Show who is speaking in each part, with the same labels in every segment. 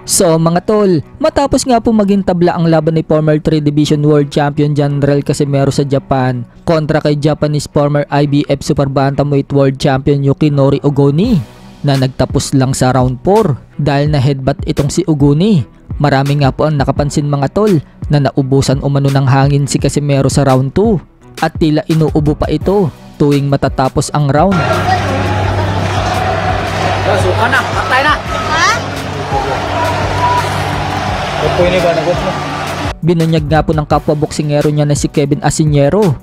Speaker 1: So mga tol, matapos nga po maging tabla ang laban ni former 3 Division World Champion Janrel Casimero sa Japan kontra kay Japanese former IBF Super Bantamweight World Champion Yukinori Ogoni na nagtapos lang sa round 4 dahil na headbutt itong si Ogoni. Marami nga po ang nakapansin mga tol na naubusan umano ng hangin si Casimero sa round 2 at tila inuubo pa ito tuwing matatapos ang round.
Speaker 2: Suka na, patay na!
Speaker 1: Binunyag nga po ng kapwa boksingero niya na si Kevin Asinero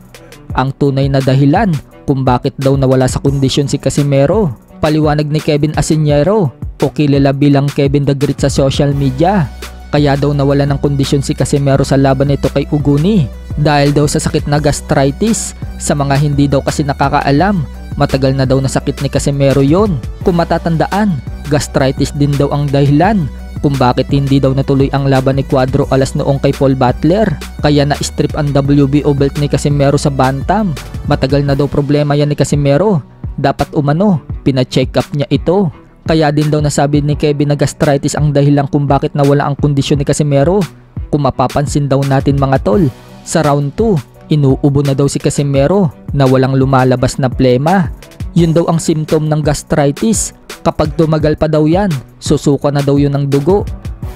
Speaker 1: ang tunay na dahilan kung bakit daw nawala sa kondisyon si Casimero. Paliwanag ni Kevin Asinero o kilala bilang Kevin the Great sa social media, kaya daw nawala ng kondisyon si Casimero sa laban nito kay Ogoni dahil daw sa sakit na gastritis. Sa mga hindi daw kasi nakakaalam, matagal na daw na sakit ni Casimero yon. Kung matatandaan, gastritis din daw ang dahilan kung bakit hindi daw natuloy ang laban ni Cuadro Alas noong kay Paul Butler, kaya na-strip ang WBO belt ni Casimero sa bantam. Matagal na daw problema yan ni Casimero, dapat umano pina-check up niya ito. Kaya din daw nasabi ni Kevin na gastritis ang dahilan kung bakit nawala ang kondisyon ni Casimero. Kung mapapansin daw natin mga tol, sa round 2 inuubo na daw si Casimero na walang lumalabas na plema. Yun daw ang symptom ng gastritis. Kapag tumagal pa daw yan, susuka na daw yun ng dugo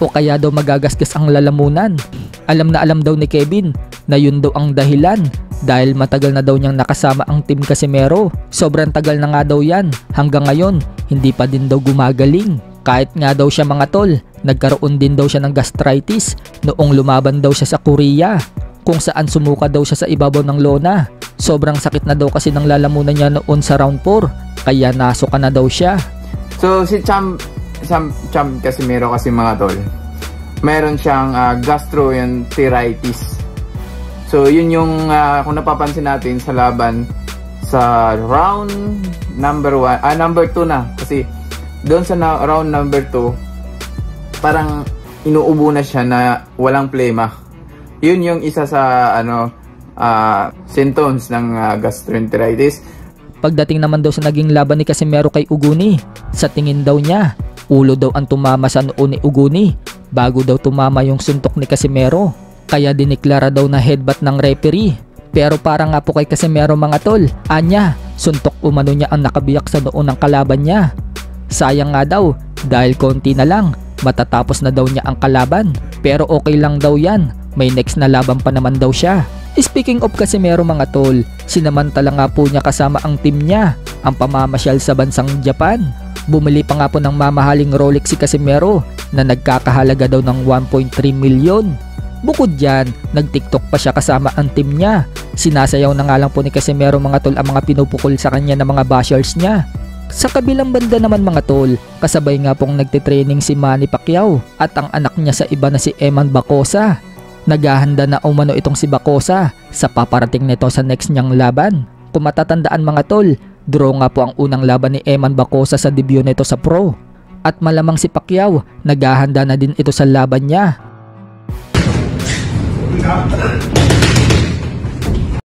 Speaker 1: o kaya daw magagasgas ang lalamunan. Alam na alam daw ni Kevin na yun daw ang dahilan dahil matagal na daw niyang nakasama ang team Casimero. Sobrang tagal na nga daw yan, hanggang ngayon hindi pa din daw gumagaling. Kahit nga daw siya mga tol, nagkaroon din daw siya ng gastritis noong lumaban daw siya sa Korea, kung saan sumuka daw siya sa ibabaw ng lona. Sobrang sakit na daw kasi ng lalamunan niya noon sa round 4, kaya nasuka na daw siya.
Speaker 2: So si Champ Casimero kasi mga tol, meron siyang gastroenteritis. So yun yung kung napapansin natin sa laban sa round number 2 na, kasi doon sa round number 2 parang inuubo na siya na walang plema. Yun yung isa sa symptoms ng gastroenteritis.
Speaker 1: Pagdating naman daw sa naging laban ni Casimero kay Ogoni, sa tingin daw niya, ulo daw ang tumama sa noo ni Ogoni bago daw tumama yung suntok ni Casimero. Kaya diniklara daw na headbutt ng referee. Pero para nga po kay Casimero mga tol, anya, suntok umano niya ang nakabiyak sa noo ng kalaban niya. Sayang nga daw, dahil konti na lang, matatapos na daw niya ang kalaban. Pero okay lang daw yan, may next na laban pa naman daw siya. Speaking of Casimero mga tol, sinamantala nga po niya kasama ang team niya ang pamamasyal sa bansang Japan. Bumili pa nga po ng mamahaling Rolex si Casimero na nagkakahalaga daw ng 1.3 milyon. Bukod dyan, nag-TikTok pa siya kasama ang team niya. Sinasayaw na nga lang po ni Casimero mga tol ang mga pinupukol sa kanya ng mga bashers niya. Sa kabilang banda naman mga tol, kasabay nga pong nagtitraining si Manny Pacquiao at ang anak niya sa iba na si Eman Bacosa. Naghahanda na umano itong si Bacosa sa paparating nito sa next niyang laban. Kung matatandaan mga tol, draw nga po ang unang laban ni Eman Bacosa sa debut nito sa pro. At malamang si Pacquiao, naghahanda na din ito sa laban niya.